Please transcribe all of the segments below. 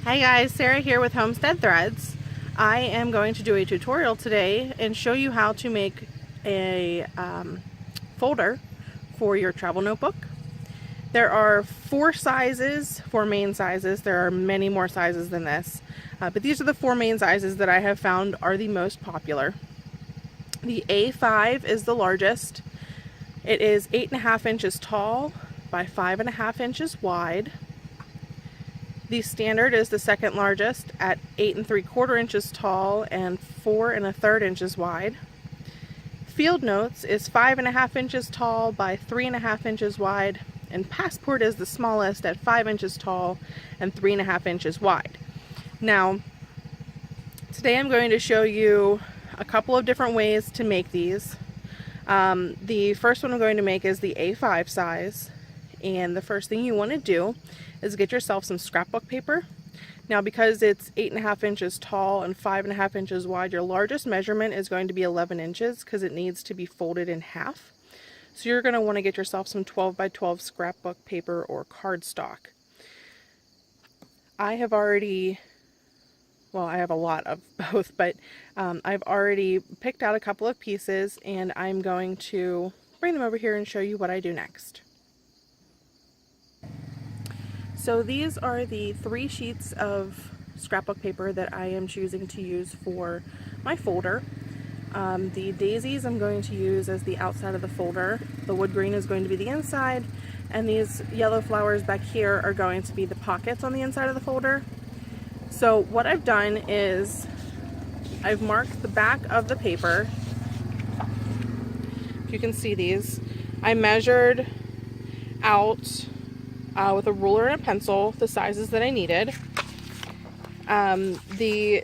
Hi guys, Sarah here with Homestead Threads. I am going to do a tutorial today and show you how to make a folder for your travel notebook. There are four main sizes. There are many more sizes than this, but these are the four main sizes that I have found are the most popular. The A5 is the largest. It is 8.5 inches tall by 5.5 inches wide. The standard is the second largest at 8 3/4 inches tall and 4 1/3 inches wide. Field Notes is 5.5 inches tall by 3.5 inches wide, and Passport is the smallest at 5 inches tall and 3.5 inches wide. Now, today I'm going to show you a couple of different ways to make these. The first one I'm going to make is the A5 size, and the first thing you want to do is get yourself some scrapbook paper. Now, because it's 8.5 inches tall and 5.5 inches wide, your largest measurement is going to be 11 inches because it needs to be folded in half. So you're going to want to get yourself some 12 by 12 scrapbook paper or cardstock. I have already, well, I have a lot of both, but I've already picked out a couple of pieces, and I'm going to bring them over here and show you what I do next. So these are the 3 sheets of scrapbook paper that I am choosing to use for my folder. The daisies I'm going to use as the outside of the folder. The wood green is going to be the inside, and these yellow flowers back here are going to be the pockets on the inside of the folder. So what I've done is I've marked the back of the paper. If you can see these, I measured out with a ruler and a pencil the sizes that I needed. The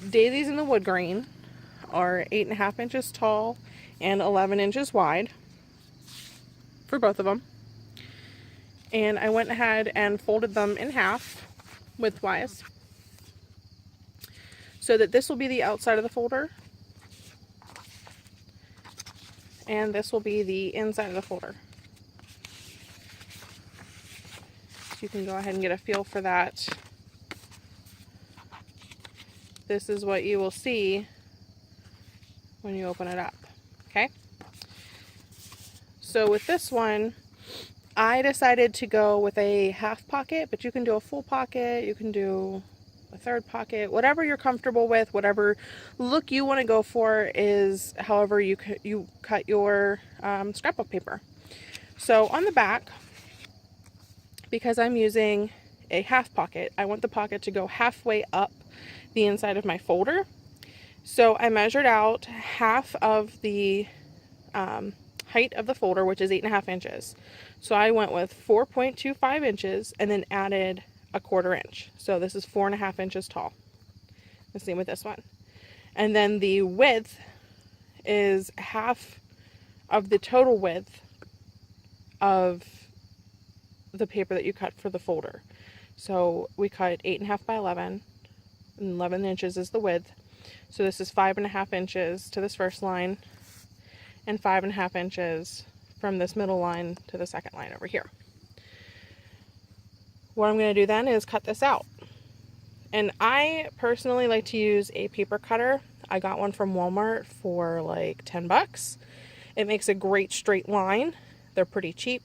daisies in the wood green are 8.5 inches tall and 11 inches wide for both of them. And I went ahead and folded them in half widthwise so that this will be the outside of the folder and this will be the inside of the folder. You can go ahead and get a feel for that. This is what you will see when you open it up. Okay? So with this one, I decided to go with a half pocket, but you can do a full pocket, you can do a third pocket, whatever you're comfortable with, whatever look you want to go for is however you cut your scrapbook paper. So on the back, because I'm using a half pocket, I want the pocket to go halfway up the inside of my folder. So I measured out half of the height of the folder, which is 8.5 inches. So I went with 4.25 inches and then added a 1/4 inch. So this is 4.5 inches tall. The same with this one. And then the width is half of the total width of the paper that you cut for the folder. So we cut 8.5 by 11, and 11 inches is the width. So this is 5.5 inches to this first line and 5.5 inches from this middle line to the second line over here. What I'm going to do then is cut this out. And I personally like to use a paper cutter. I got one from Walmart for like 10 bucks. It makes a great straight line. They're pretty cheap.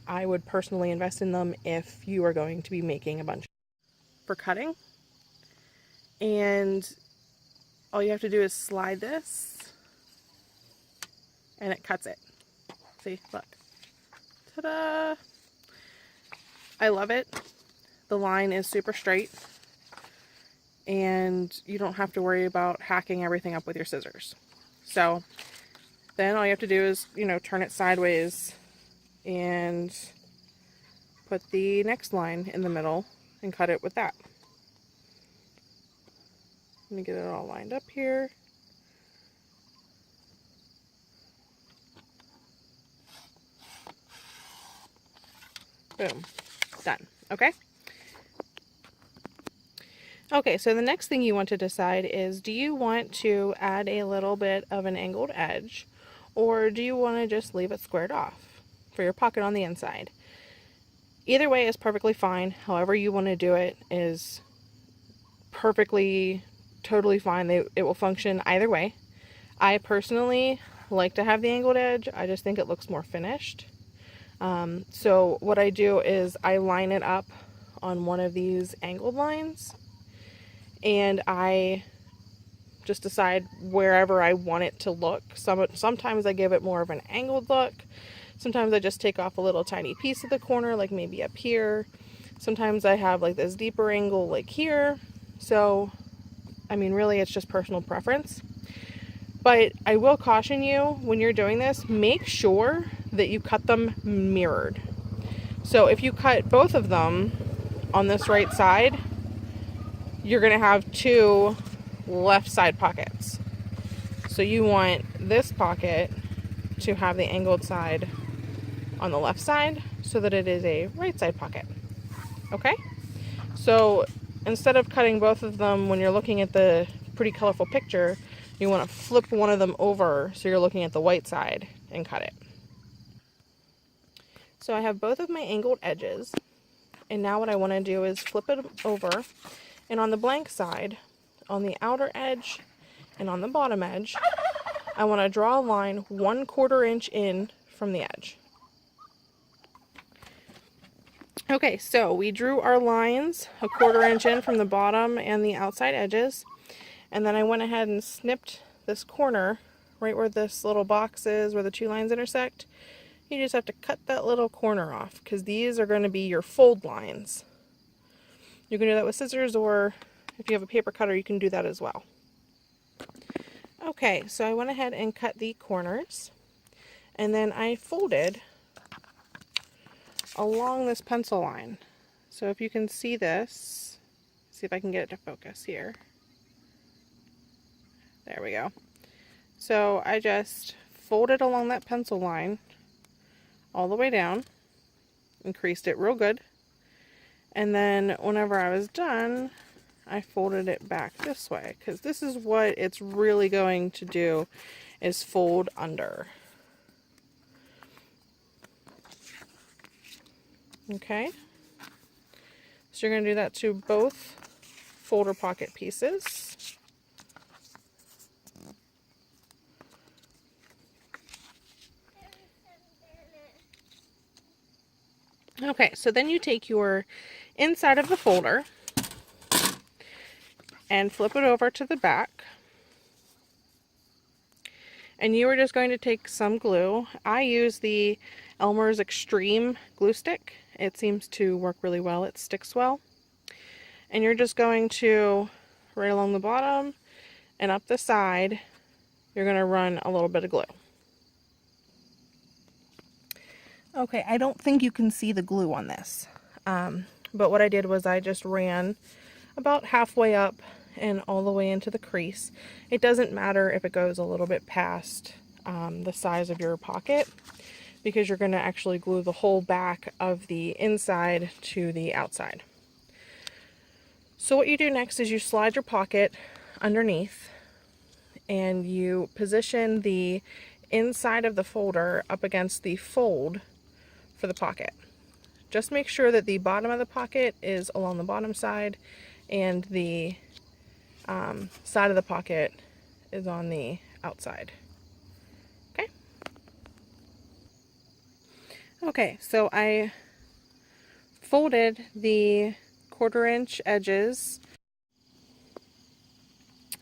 I would personally invest in them if you are going to be making a bunch for cutting. And all you have to do is slide this and it cuts it. See, look. Ta-da! I love it. The line is super straight and you don't have to worry about hacking everything up with your scissors. So then all you have to do is, turn it sideways and put the next line in the middle and cut it with that. Let me get it all lined up here. Boom. Done. Okay? Okay, so the next thing you want to decide is, do you want to add a little bit of an angled edge, or do you want to just leave it squared off for your pocket on the inside? Either way is perfectly fine. However you want to do it is perfectly, totally fine. It will function either way. I personally like to have the angled edge. I just think it looks more finished. So what I do is I line it up on one of these angled lines, and I just decide wherever I want it to look. Sometimes I give it more of an angled look. Sometimes I just take off a little tiny piece of the corner, like maybe up here. Sometimes I have like this deeper angle like here. So, I mean, really it's just personal preference. But I will caution you, when you're doing this, make sure that you cut them mirrored. So if you cut both of them on this right side, you're going to have two left side pockets. So you want this pocket to have the angled side on the left side so that it is a right side pocket. Okay? So instead of cutting both of them when you're looking at the pretty colorful picture, you want to flip one of them over so you're looking at the white side and cut it. So I have both of my angled edges, and now what I want to do is flip it over, and on the blank side, on the outer edge and on the bottom edge, I want to draw a line 1/4 inch in from the edge. Okay, so we drew our lines 1/4 inch in from the bottom and the outside edges, and then I went ahead and snipped this corner right where this little box is, where the two lines intersect. You just have to cut that little corner off because these are going to be your fold lines. You can do that with scissors, or if you have a paper cutter, you can do that as well. Okay, so I went ahead and cut the corners, and then I folded along this pencil line. So if you can see this, see if I can get it to focus here. There we go. So I just folded along that pencil line all the way down, increased it real good, and then whenever I was done, I folded it back this way, because this is what it's really going to do, is fold under. Okay, so you're going to do that to both folder pocket pieces. Okay, so then you take your inside of the folder and flip it over to the back. And you are just going to take some glue. I use the Elmer's Extreme glue stick. It seems to work really well. It sticks well. And you're just going to, right along the bottom and up the side, you're going to run a little bit of glue. Okay, I don't think you can see the glue on this. But what I did was I just ran about halfway up and all the way into the crease. It doesn't matter if it goes a little bit past the size of your pocket, because you're going to actually glue the whole back of the inside to the outside. So what you do next is you slide your pocket underneath and you position the inside of the folder up against the fold for the pocket. Just make sure that the bottom of the pocket is along the bottom side and the side of the pocket is on the outside. Okay. Okay, so I folded the 1/4 inch edges.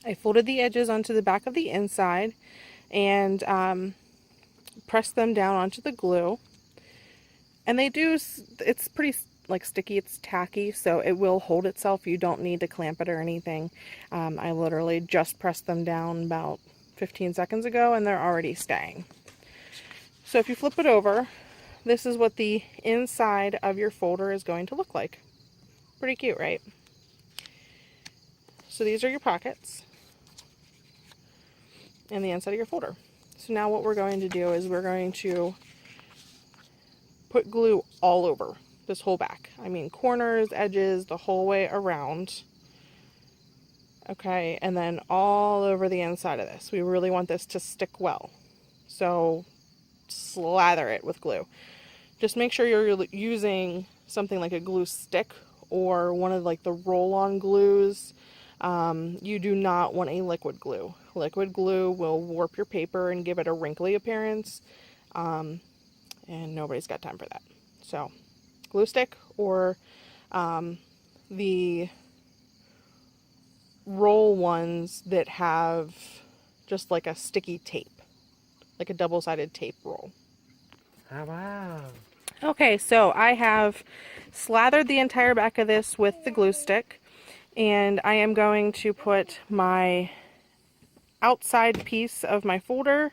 I folded the edges onto the back of the inside and pressed them down onto the glue. And they do, it's pretty like sticky, it's tacky, so it will hold itself. You don't need to clamp it or anything. I literally just pressed them down about 15 seconds ago and they're already staying. So if you flip it over, this is what the inside of your folder is going to look like. Pretty cute, right? So these are your pockets and the inside of your folder. So now what we're going to do is we're going to put glue all over this whole back. I mean, corners, edges, the whole way around. Okay, and then all over the inside of this. We really want this to stick well. So slather it with glue. Just make sure you're using something like a glue stick or one of like the roll-on glues. You do not want a liquid glue. Liquid glue will warp your paper and give it a wrinkly appearance, and nobody's got time for that. So glue stick or the roll ones that have just like a sticky tape, like a double-sided tape roll. Oh, wow. Okay, so I have slathered the entire back of this with the glue stick, and I am going to put my outside piece of my folder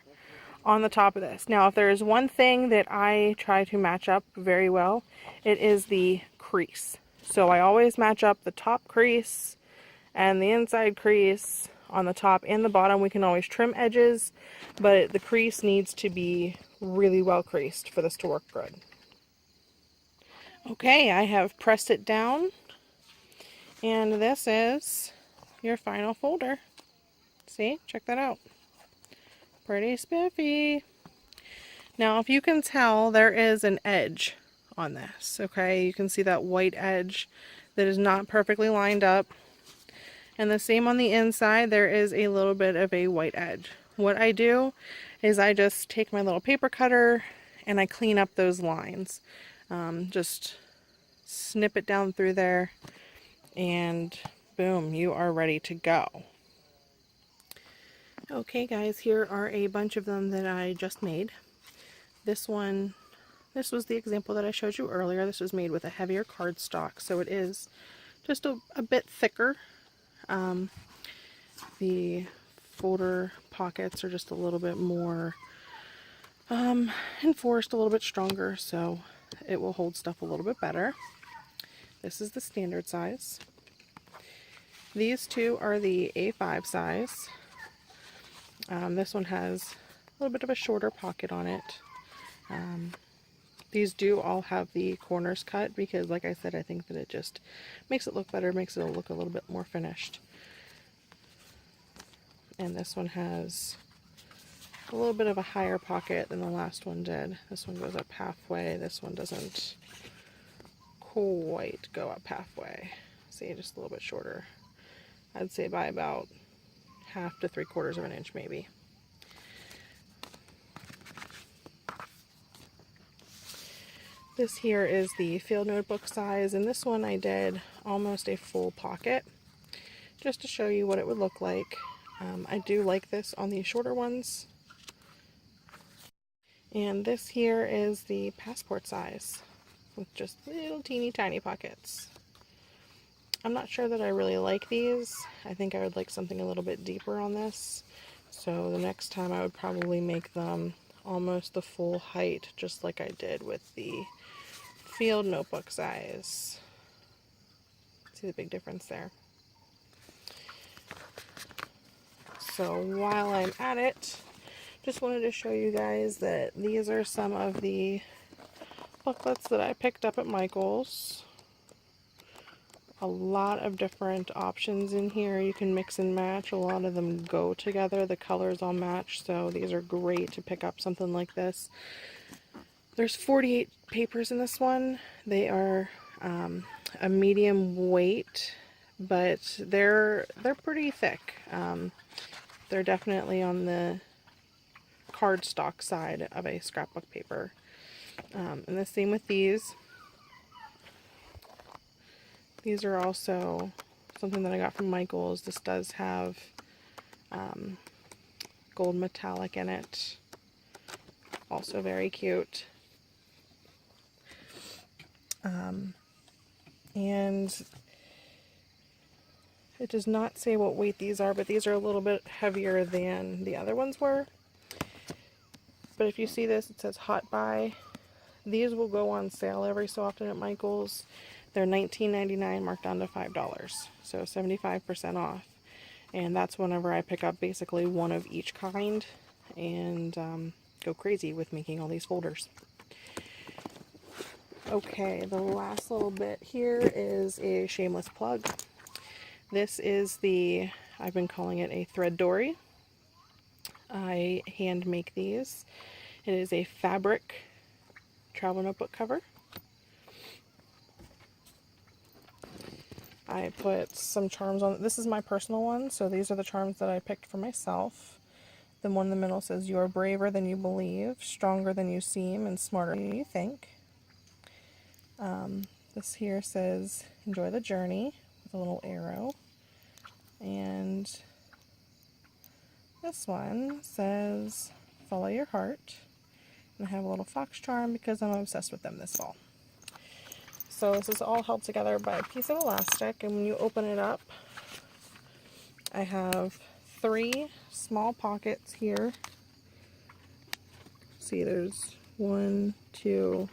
on the top of this. Now, if there is one thing that I try to match up very well, it is the crease. So I always match up the top crease and the inside crease on the top and the bottom. We can always trim edges, but the crease needs to be really well creased for this to work good. Okay, I have pressed it down, and this is your final folder. See? Check that out. Pretty spiffy. Now, if you can tell, there is an edge on this, okay? You can see that white edge that is not perfectly lined up. And the same on the inside, there is a little bit of a white edge. What I do is I just take my little paper cutter and I clean up those lines. Just snip it down through there, and boom, you are ready to go. Okay guys, here are a bunch of them that I just made. This one, this was the example that I showed you earlier. This was made with a heavier cardstock, so it is just a bit thicker. The folder pockets are just a little bit more enforced, a little bit stronger, so it will hold stuff a little bit better. This is the standard size. These two are the A5 size. This one has a little bit of a shorter pocket on it. These do all have the corners cut because, like I said, I think that it just makes it look better, makes it look a little bit more finished. And this one has a little bit of a higher pocket than the last one did. This one goes up halfway. This one doesn't quite go up halfway. See, just a little bit shorter. I'd say by about 1/2 to 3/4 of an inch maybe. This here is the field notebook size, and this one I did almost a full pocket just to show you what it would look like. I do like this on the shorter ones. And this here is the passport size with just little teeny tiny pockets. I'm not sure that I really like these. I think I would like something a little bit deeper on this. So the next time I would probably make them almost the full height, just like I did with the field notebook size. See the big difference there? So while I'm at it, just wanted to show you guys that these are some of the booklets that I picked up at Michael's. A lot of different options in here. You can mix and match. A lot of them go together. The colors all match, so these are great to pick up something like this. There's 48 papers in this one. They are a medium weight, but they're pretty thick. They're definitely on the cardstock side of a scrapbook paper. And the same with these. These are also something that I got from Michael's. This does have gold metallic in it. Also very cute. And it does not say what weight these are, but these are a little bit heavier than the other ones were. But if you see this, it says Hot Buy. These will go on sale every so often at Michael's. They're $19.99 marked down to $5, so 75% off. And that's whenever I pick up basically one of each kind and go crazy with making all these folders. Okay, the last little bit here is a shameless plug. This is the, I've been calling it a thread dory. I hand make these. It is a fabric travel notebook cover. I put some charms on. This is my personal one, so these are the charms that I picked for myself. The one in the middle says, "You are braver than you believe, stronger than you seem, and smarter than you think." This here says, "Enjoy the journey," with a little arrow. And this one says, "Follow your heart." And I have a little fox charm because I'm obsessed with them this fall. So this is all held together by a piece of elastic, and when you open it up, I have 3 small pockets here. See, there's 1, 2,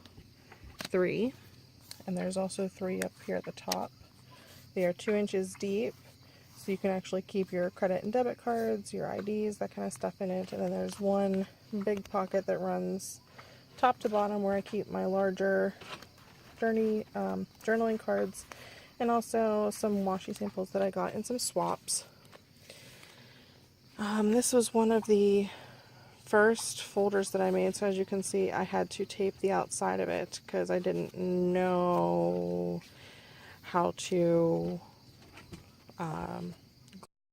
3, and there's also 3 up here at the top. They are 2 inches deep, so you can actually keep your credit and debit cards, your IDs, that kind of stuff in it. And then there's one big pocket that runs top to bottom where I keep my larger journaling cards, and also some washi samples that I got and some swaps. This was one of the first folders that I made, so as you can see, I had to tape the outside of it because I didn't know how to.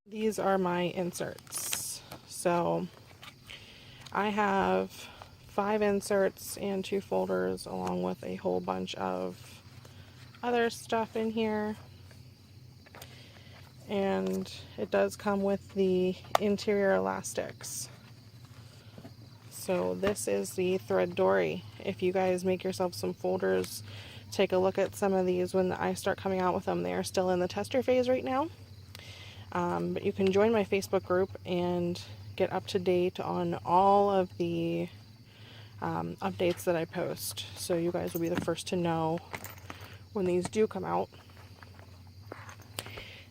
These are my inserts. So I have 5 inserts and 2 folders, along with a whole bunch of other stuff in here. And it does come with the interior elastics. So this is the Thread Dory. If you guys make yourself some folders, take a look at some of these when I start coming out with them. They are still in the tester phase right now. But you can join my Facebook group and get up to date on all of the updates that I post. So you guys will be the first to know when these do come out.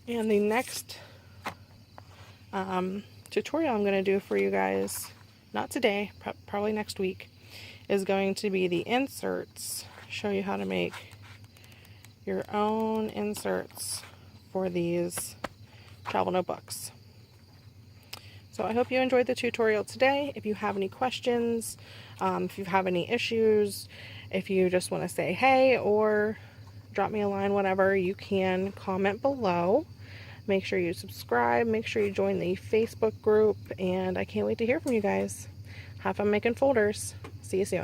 And the next tutorial I'm going to do for you guys, not today, probably next week, is going to be the inserts. Show you how to make your own inserts for these travel notebooks. So I hope you enjoyed the tutorial today. If you have any questions, if you have any issues, if you just want to say hey or drop me a line, whatever, you can comment below. Make sure you subscribe, make sure you join the Facebook group, and I can't wait to hear from you guys. Have fun making folders. See you soon.